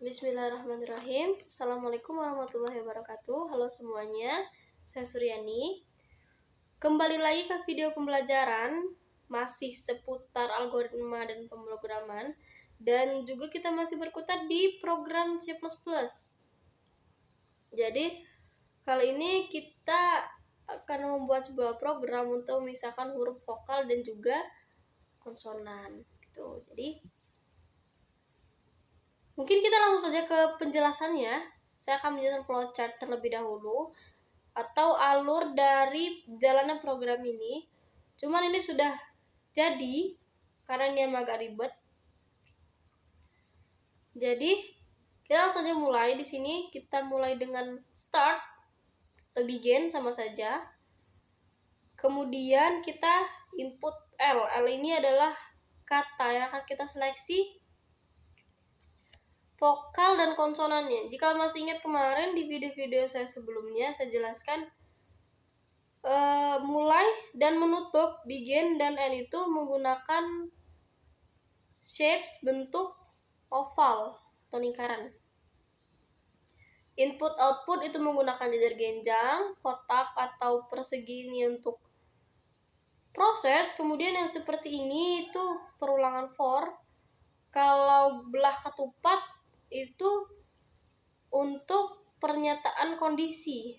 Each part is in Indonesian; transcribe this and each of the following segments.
Bismillahirrahmanirrahim. Assalamualaikum warahmatullahi wabarakatuh. Halo semuanya, saya Suryani. Kembali lagi ke video pembelajaran masih seputar algoritma dan pemrograman, dan juga kita masih berkutat di program C++. Jadi kali ini kita akan membuat sebuah program untuk memisahkan huruf vokal dan juga konsonan gitu. Jadi mungkin kita langsung saja ke penjelasannya. Saya akan menjelaskan flowchart terlebih dahulu atau alur dari jalannya program ini. Cuman ini sudah jadi karena ini agak ribet. Jadi kita langsung saja mulai. Di sini kita mulai dengan start atau begin sama saja. Kemudian kita input L. L ini adalah kata yang akan kita seleksi, vokal dan konsonannya. Jika masih ingat kemarin di video-video saya sebelumnya, saya jelaskan mulai dan menutup begin dan end itu menggunakan shapes bentuk oval atau lingkaran. Input output itu menggunakan jajar genjang, kotak atau persegi ini untuk proses. Kemudian yang seperti ini itu perulangan for. Kalau belah ketupat itu untuk pernyataan kondisi.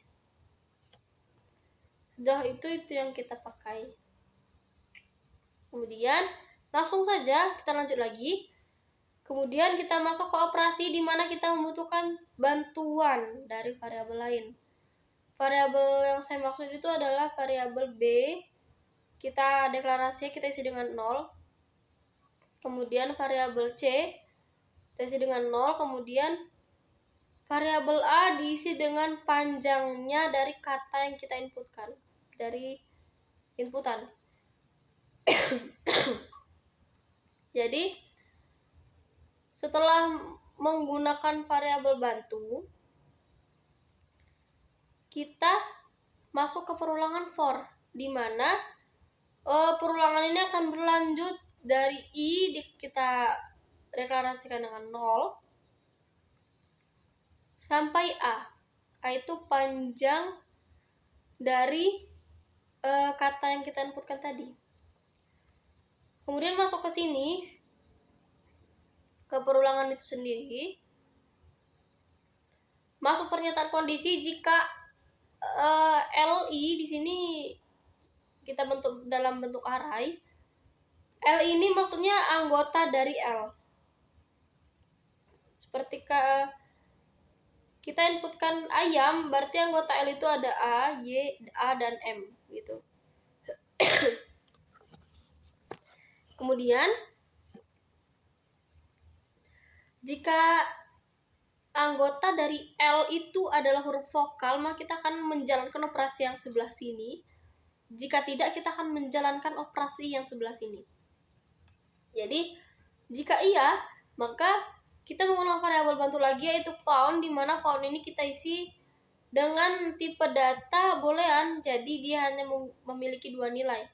Sudah itu yang kita pakai. Kemudian langsung saja kita lanjut lagi. Kemudian kita masuk ke operasi di mana kita membutuhkan bantuan dari variabel lain. Variabel yang saya maksud itu adalah variabel B. Kita deklarasi, kita isi dengan 0. Kemudian variabel C kita isi dengan 0. Kemudian variabel A diisi dengan panjangnya dari kata yang kita inputkan, dari inputan. Jadi setelah menggunakan variabel bantu, kita masuk ke perulangan for, di mana perulangan ini akan berlanjut dari I kita deklarasikan dengan 0 sampai A. A itu panjang dari kata yang kita inputkan tadi. Kemudian masuk ke sini, ke perulangan itu sendiri. Masuk pernyataan kondisi jika LI di sini kita bentuk dalam bentuk array. L ini maksudnya anggota dari L. Seperti kita inputkan ayam, berarti anggota L itu ada A, Y, A, dan M gitu. Kemudian jika anggota dari L itu adalah huruf vokal, maka kita akan menjalankan operasi yang sebelah sini. Jika tidak, kita akan menjalankan operasi yang sebelah sini. Jadi jika iya, maka kita menggunakan variabel bantu lagi, yaitu found, di mana found ini kita isi dengan tipe data boolean. Jadi dia hanya memiliki dua nilai,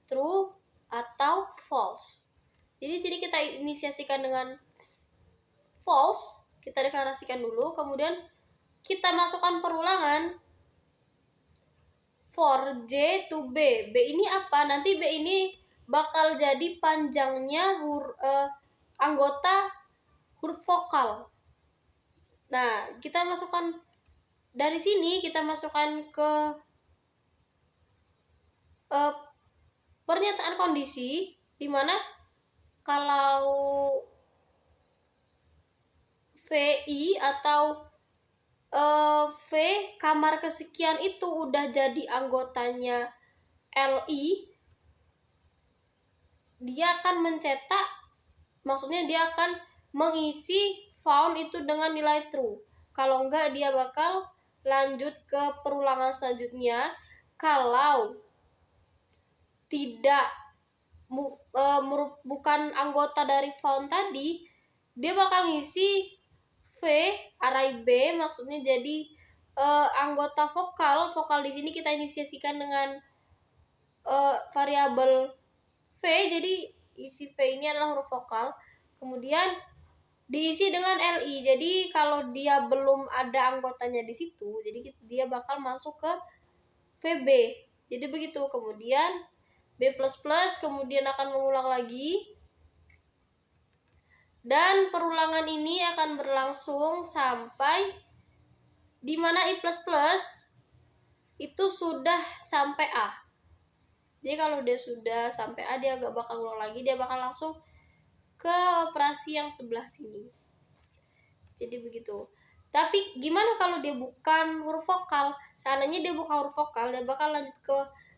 true atau false. Jadi sini kita inisiasikan dengan false, kita deklarasikan dulu, kemudian kita masukkan perulangan for J to B. B ini apa? Nanti B ini bakal jadi panjangnya anggota huruf vokal. Nah, kita masukkan dari sini, kita masukkan ke pernyataan kondisi, di mana kalau VI atau V kamar kesekian itu udah jadi anggotanya LI, dia akan mencetak, maksudnya dia akan mengisi found itu dengan nilai true. Kalau enggak, dia bakal lanjut ke perulangan selanjutnya. Kalau tidak bukan anggota dari found tadi, dia bakal ngisi V array B, maksudnya jadi anggota vokal. Vokal di sini kita inisiasikan dengan variabel V, jadi isi V ini adalah huruf vokal. Kemudian diisi dengan LI. Jadi kalau dia belum ada anggotanya di situ, jadi dia bakal masuk ke VB. Jadi begitu. Kemudian B++, kemudian akan mengulang lagi. Dan perulangan ini akan berlangsung sampai di mana I++ itu sudah sampai A. Jadi kalau dia sudah sampai A, dia gak bakal ulang lagi, dia bakal langsung ke operasi yang sebelah sini. Jadi begitu. Tapi gimana kalau dia bukan huruf vokal? Seandainya dia bukan huruf vokal, dia bakal lanjut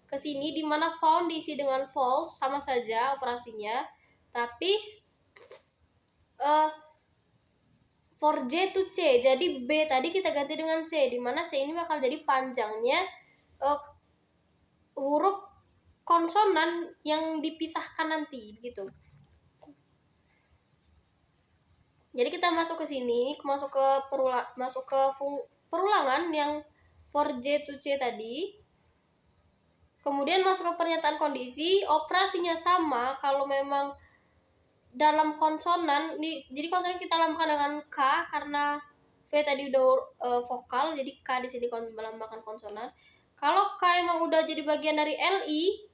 ke sini, di mana found diisi dengan false, sama saja operasinya. Tapi for J to C, jadi B tadi kita ganti dengan C, di mana C ini bakal jadi panjangnya huruf konsonan yang dipisahkan nanti, gitu. Jadi kita masuk ke sini, masuk ke perulangan yang for J to C tadi. Kemudian masuk ke pernyataan kondisi, operasinya sama kalau memang dalam konsonan, jadi konsonan kita lambangkan dengan K karena V tadi udah vokal, jadi K di sini melambangkan konsonan. Kalau K emang udah jadi bagian dari LI,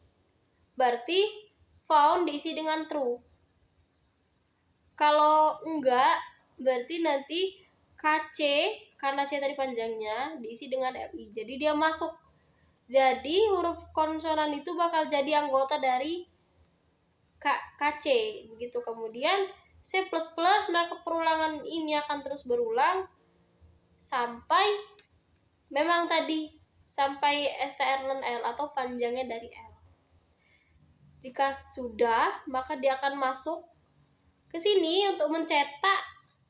berarti found diisi dengan true. Kalau enggak, berarti nanti KC, karena C tadi panjangnya, diisi dengan LI. Jadi dia masuk. Jadi huruf konsonan itu bakal jadi anggota dari KC. Begitu. Kemudian C++, maka perulangan ini akan terus berulang sampai memang tadi sampai strlen L atau panjangnya dari L. Jika sudah, maka dia akan masuk ke sini untuk mencetak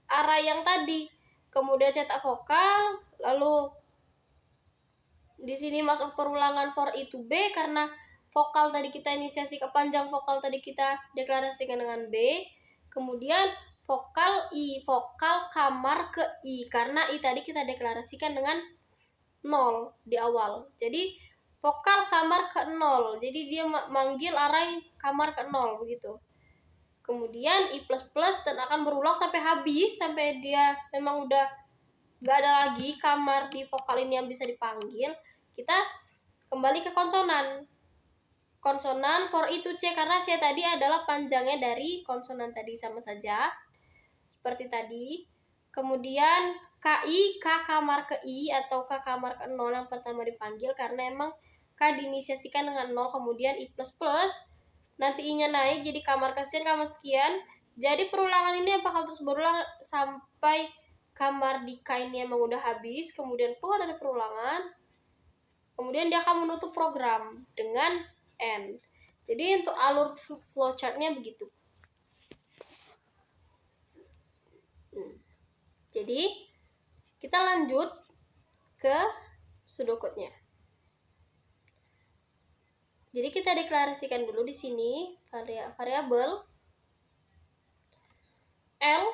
array yang tadi. Kemudian cetak vokal, lalu di sini masuk perulangan for I to B karena vokal tadi kita inisiasi ke panjang vokal tadi kita deklarasikan dengan B. Kemudian vokal I, vokal kamar ke I karena I tadi kita deklarasikan dengan 0 di awal. Jadi vokal kamar ke 0. Jadi dia manggil array kamar ke 0 begitu. Kemudian I++ dan akan berulang sampai habis, sampai dia memang udah gak ada lagi kamar di vokal ini yang bisa dipanggil. Kita kembali ke konsonan. Konsonan for I to C karena C tadi adalah panjangnya dari konsonan tadi, sama saja seperti tadi. Kemudian KI, K kamar ke I atau K kamar ke 0 yang pertama dipanggil karena emang K diinisiasikan dengan 0. Kemudian I++, nanti I-nya naik jadi kamar sekian, kamar sekian. Jadi perulangan ini bakal terus berulang sampai kamar di K ini emang udah habis, kemudian keluar dari perulangan. Kemudian dia akan menutup program dengan N. Jadi untuk alur flowchartnya begitu. Jadi kita lanjut ke pseudocode-nya. Jadi kita deklarasikan dulu di sini variabel L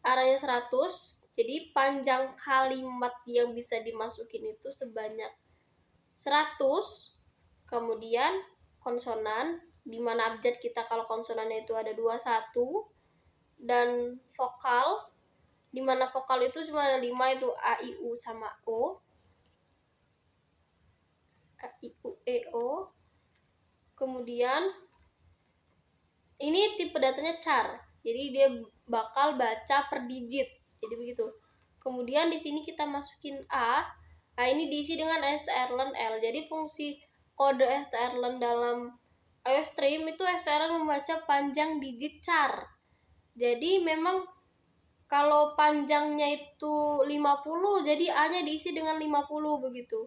arahnya 100. Jadi panjang kalimat yang bisa dimasukin itu sebanyak 100. Kemudian konsonan, di mana abjad kita kalau konsonannya itu ada 21, dan vokal, di mana vokal itu cuma ada 5, itu A, I, U sama O. A, I, U, E, O. Kemudian ini tipe datanya char. Jadi dia bakal baca per digit. Jadi begitu. Kemudian di sini kita masukin A. A ini diisi dengan strlen L. Jadi fungsi kode strlen dalam IOStream itu strlen membaca panjang digit char. Jadi memang kalau panjangnya itu 50, jadi A-nya diisi dengan 50 begitu.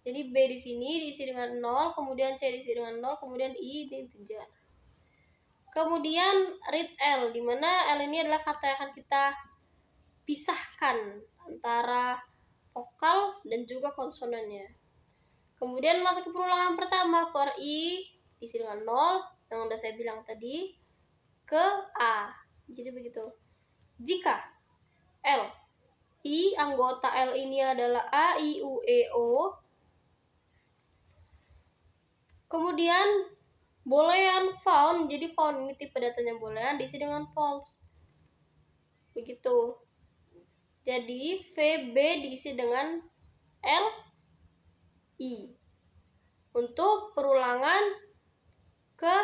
Jadi B di sini diisi dengan 0, kemudian C diisi dengan 0, kemudian I di integer. Kemudian read L, di mana L ini adalah kata yang akan kita pisahkan antara vokal dan juga konsonannya. Kemudian masuk ke perulangan pertama, for I diisi dengan 0, yang udah saya bilang tadi, ke A. Jadi begitu. Jika L, I, anggota L ini adalah A, I, U, E, O, kemudian boolean found, jadi found ini tipe datanya boolean, diisi dengan false. Begitu. Jadi VB diisi dengan LI. Untuk perulangan ke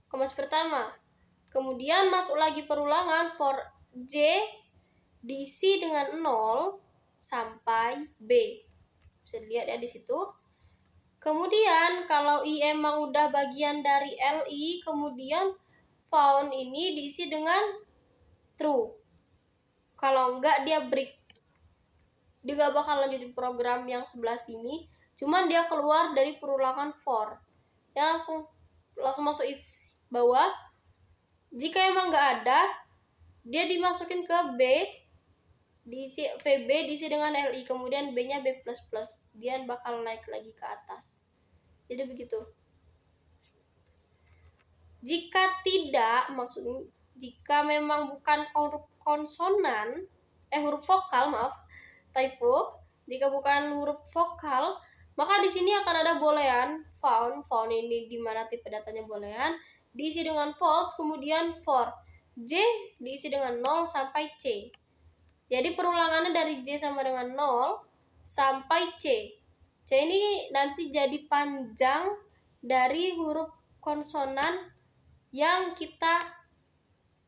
kemas pertama. Kemudian masuk lagi perulangan for J diisi dengan 0 sampai B. Bisa dilihat ya di situ. Kemudian kalau I emang udah bagian dari LI, kemudian found ini diisi dengan true. Kalau enggak dia break. Dia gak bakal lanjutin program yang sebelah sini, cuman dia keluar dari perulangan for. Ya langsung masuk if bawah. Jika emang nggak ada, dia dimasukin ke B, diisi VB diisi dengan LI, kemudian B-nya B++. Dia bakal naik lagi ke atas. Jadi begitu. Jika tidak, maksudnya jika memang bukan huruf konsonan, huruf vokal, maaf, typo. Jika bukan huruf vokal, maka di sini akan ada boolean found. Found ini di mana tipe datanya boolean, diisi dengan false, kemudian for J diisi dengan 0 sampai C. Jadi perulangannya dari J sama dengan 0 sampai C. C ini nanti jadi panjang dari huruf konsonan yang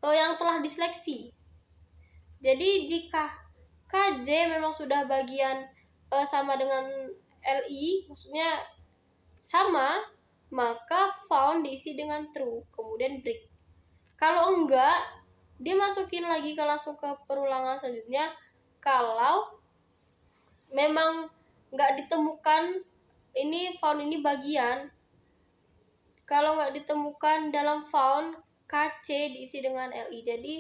yang telah diseleksi. Jadi jika KJ memang sudah bagian sama dengan LI, maksudnya sama, maka found diisi dengan true, kemudian break. Kalau enggak, dia masukin lagi langsung ke perulangan selanjutnya. Kalau memang enggak ditemukan ini found ini bagian, kalau enggak ditemukan dalam found, KC diisi dengan LI. Jadi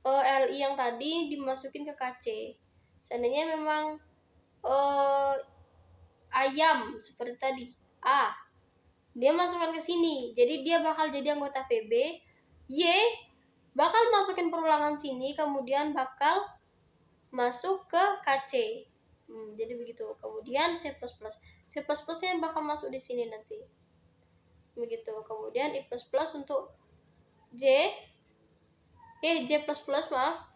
LI yang tadi dimasukin ke KC. Seandainya memang ayam seperti tadi A, dia masukkan ke sini, jadi dia bakal jadi anggota VB. Y bakal masukin perulangan sini, kemudian bakal masuk ke KC. Jadi begitu. Kemudian C++. C++ yang bakal masuk di sini nanti. Begitu. Kemudian I++ untuk J++, maaf.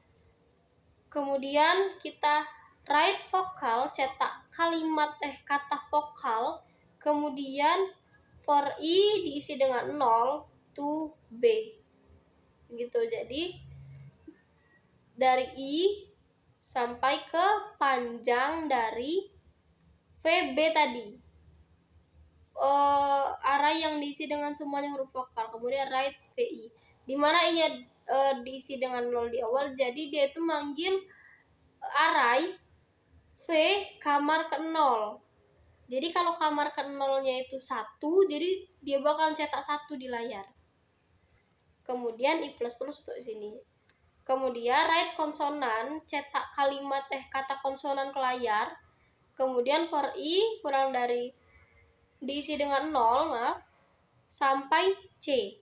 Kemudian kita write vokal, cetak kalimat kata vokal, kemudian for I diisi dengan 0 to B. Gitu. Jadi dari I sampai ke panjang dari VB tadi. Array yang diisi dengan semuanya huruf vokal, kemudian write VI. Dimana I-nya diisi dengan 0 di awal, jadi dia itu manggil array V kamar ke 0. Jadi kalau kamar ke 0-nya itu 1, jadi dia bakal cetak 1 di layar. Kemudian I++ untuk sini. Kemudian write konsonan, cetak kalimat kata konsonan ke layar. Kemudian for I kurang dari diisi dengan 0, maaf, sampai C.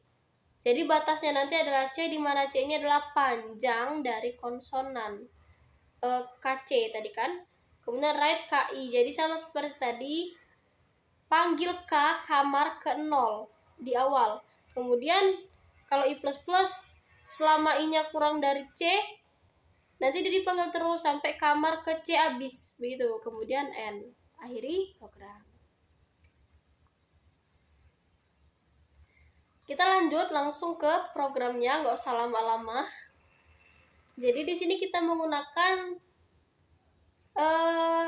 Jadi batasnya nanti adalah C, di mana C ini adalah panjang dari konsonan KC tadi kan. Kemudian write KI. Jadi sama seperti tadi, panggil K kamar ke 0 di awal. Kemudian kalau I++, selama I-nya kurang dari C, nanti dia dipanggil terus sampai kamar ke C habis. Begitu. Kemudian N. Akhiri program. Kita lanjut langsung ke programnya, nggak usah lama-lama. Jadi di sini kita menggunakan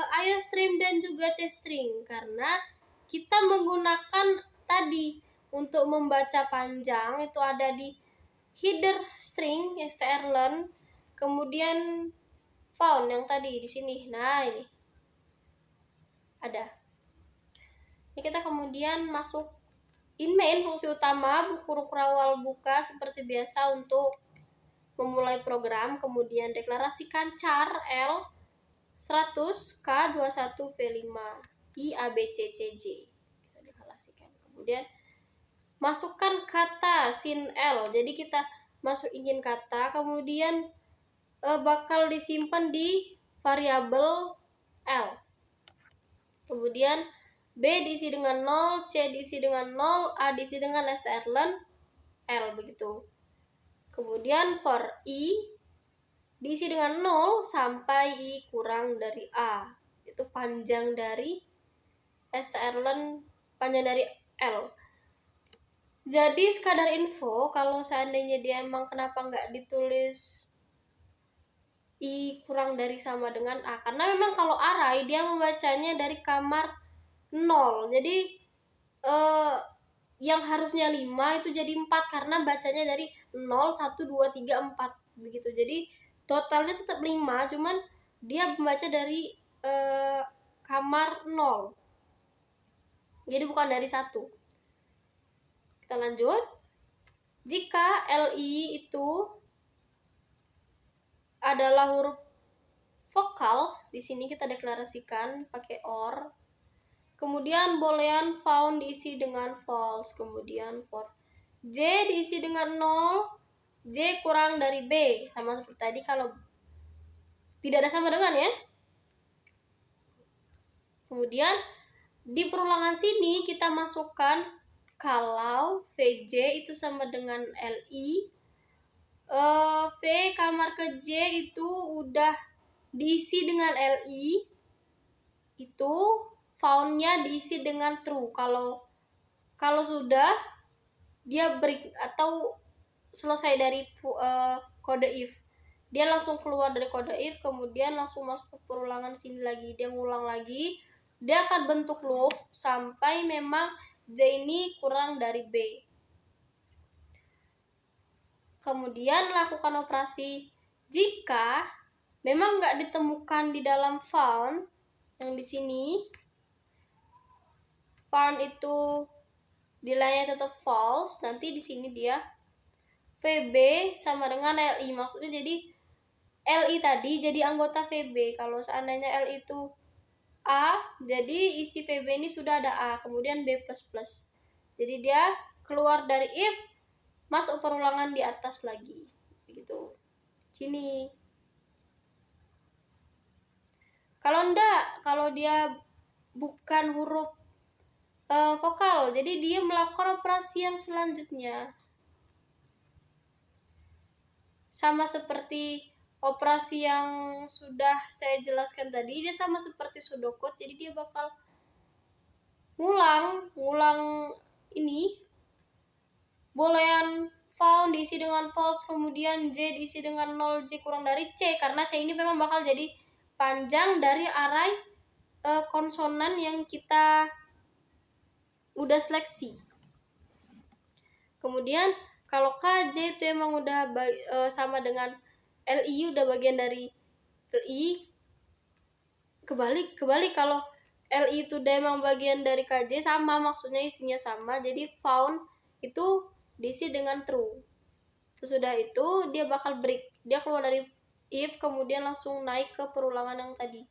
IOStream dan juga CString, karena kita menggunakan tadi untuk membaca panjang itu ada di header string strlen, kemudian found yang tadi di sini. Nah, ini ada. Ini kita kemudian masuk in main fungsi utama, huruf awal buka seperti biasa untuk memulai program, kemudian deklarasikan char L 100 K21 V5 I ABCCJ. Kita deklarasikan. Kemudian masukkan kata sin L. Jadi kita ingin kata, kemudian bakal disimpan di variabel L. Kemudian B diisi dengan 0, C diisi dengan 0, A diisi dengan strlen L, begitu. Kemudian for I diisi dengan 0 sampai I kurang dari A. Itu panjang dari strlen, panjang dari L. Jadi sekadar info, kalau seandainya dia emang kenapa nggak ditulis I kurang dari sama dengan A, karena memang kalau array dia membacanya dari kamar 0. Jadi yang harusnya 5 itu jadi 4 karena bacanya dari 0, 1, 2, 3, 4 begitu. Jadi totalnya tetap 5, cuman dia membaca dari kamar 0. Jadi bukan dari 1. Kita lanjut. Jika LI itu adalah huruf vokal, di sini kita deklarasikan pakai OR. Kemudian boolean found diisi dengan false, kemudian for J diisi dengan 0, J kurang dari B, sama seperti tadi kalau tidak ada sama dengan ya. Kemudian di perulangan sini kita masukkan kalau VJ itu sama dengan LI, V kamar ke J itu udah diisi dengan LI, itu found-nya diisi dengan true. Kalau sudah dia break atau selesai dari kode if, dia langsung keluar dari kode if, kemudian langsung masuk ke perulangan sini lagi, dia ngulang lagi, dia akan bentuk loop sampai memang J ini kurang dari B. Kemudian lakukan operasi jika memang nggak ditemukan di dalam found, yang di sini found itu nilainya tetap false, nanti di sini dia VB sama dengan LI, maksudnya jadi LI tadi jadi anggota VB. Kalau seandainya LI itu A, jadi isi VB ini sudah ada A, kemudian B++. Jadi dia keluar dari if, masuk perulangan di atas lagi. Begitu. Sini. Kalau enggak, kalau dia bukan huruf vokal, jadi dia melakukan operasi yang selanjutnya. Sama seperti operasi yang sudah saya jelaskan tadi, dia sama seperti pseudocode, jadi dia bakal ngulang ini, boolean found diisi dengan false, kemudian J diisi dengan 0, J kurang dari C, karena C ini memang bakal jadi panjang dari array konsonan yang kita udah seleksi. Kemudian kalau KJ itu emang udah sama dengan LI, udah bagian dari LI, kebalik kalau LI itu udah emang bagian dari KJ, sama maksudnya isinya sama, jadi found itu diisi dengan true. Sesudah itu dia bakal break, dia keluar dari if, kemudian langsung naik ke perulangan yang tadi.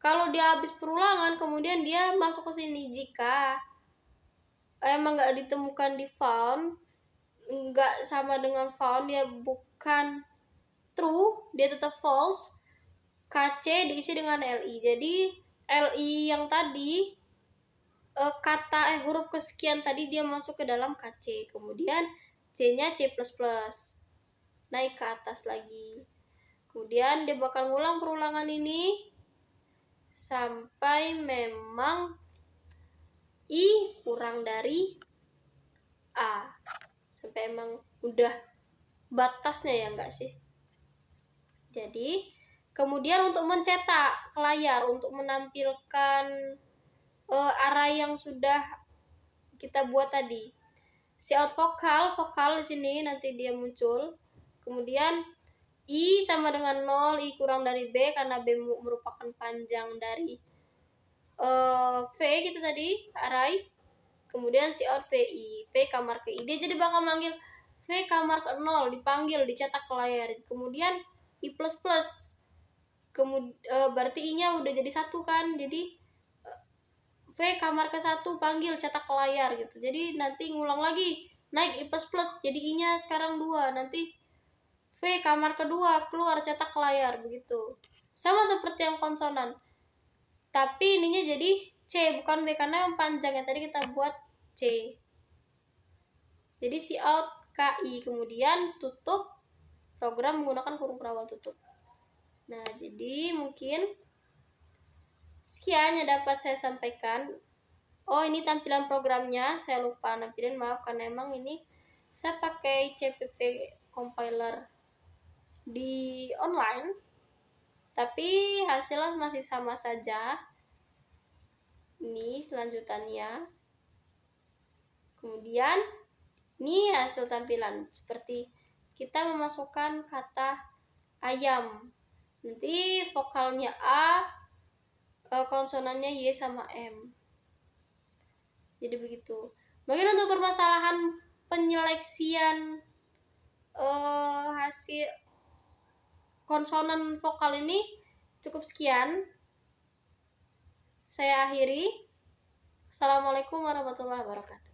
Kalau dia habis perulangan, kemudian dia masuk ke sini. Jika emang nggak ditemukan di found, nggak sama dengan found, dia bukan true, dia tetap false, KC diisi dengan LI. Jadi LI yang tadi huruf kesekian tadi dia masuk ke dalam KC, kemudian C-nya C++, naik ke atas lagi. Kemudian dia bakal ngulang perulangan ini sampai memang I kurang dari A, sampai emang udah batasnya, ya enggak sih? Jadi kemudian untuk mencetak ke layar, untuk menampilkan array yang sudah kita buat tadi, cout vokal di sini nanti dia muncul. Kemudian I sama dengan 0, I kurang dari B karena B merupakan panjang dari V gitu tadi, array. Kemudian cout VI, V kamar ke I. Dia jadi bakal manggil V kamar ke 0, dipanggil, dicetak ke layar. Kemudian I++. Berarti I-nya udah jadi 1 kan. Jadi V kamar ke 1 panggil, cetak ke layar gitu. Jadi nanti ngulang lagi, naik I++, jadi I-nya sekarang 2. Nanti V kamar kedua keluar, cetak ke layar begitu. Sama seperti yang konsonan. Tapi ininya jadi C bukan B karena yang panjang yang tadi kita buat C. Jadi cout KI, kemudian tutup program menggunakan huruf berawal tutup. Nah, jadi mungkin sekian yang dapat saya sampaikan. Oh, ini tampilan programnya, saya lupa nampilin, maaf, karena emang ini saya pakai CPP compiler di online, tapi hasilnya masih sama saja. Ini selanjutannya. Kemudian ini hasil tampilan seperti kita memasukkan kata ayam. Nanti vokalnya A, konsonannya Y sama M. Jadi begitu. Mungkin untuk permasalahan penyeleksian hasil konsonan vokal ini cukup sekian. Saya akhiri. Assalamualaikum warahmatullahi wabarakatuh.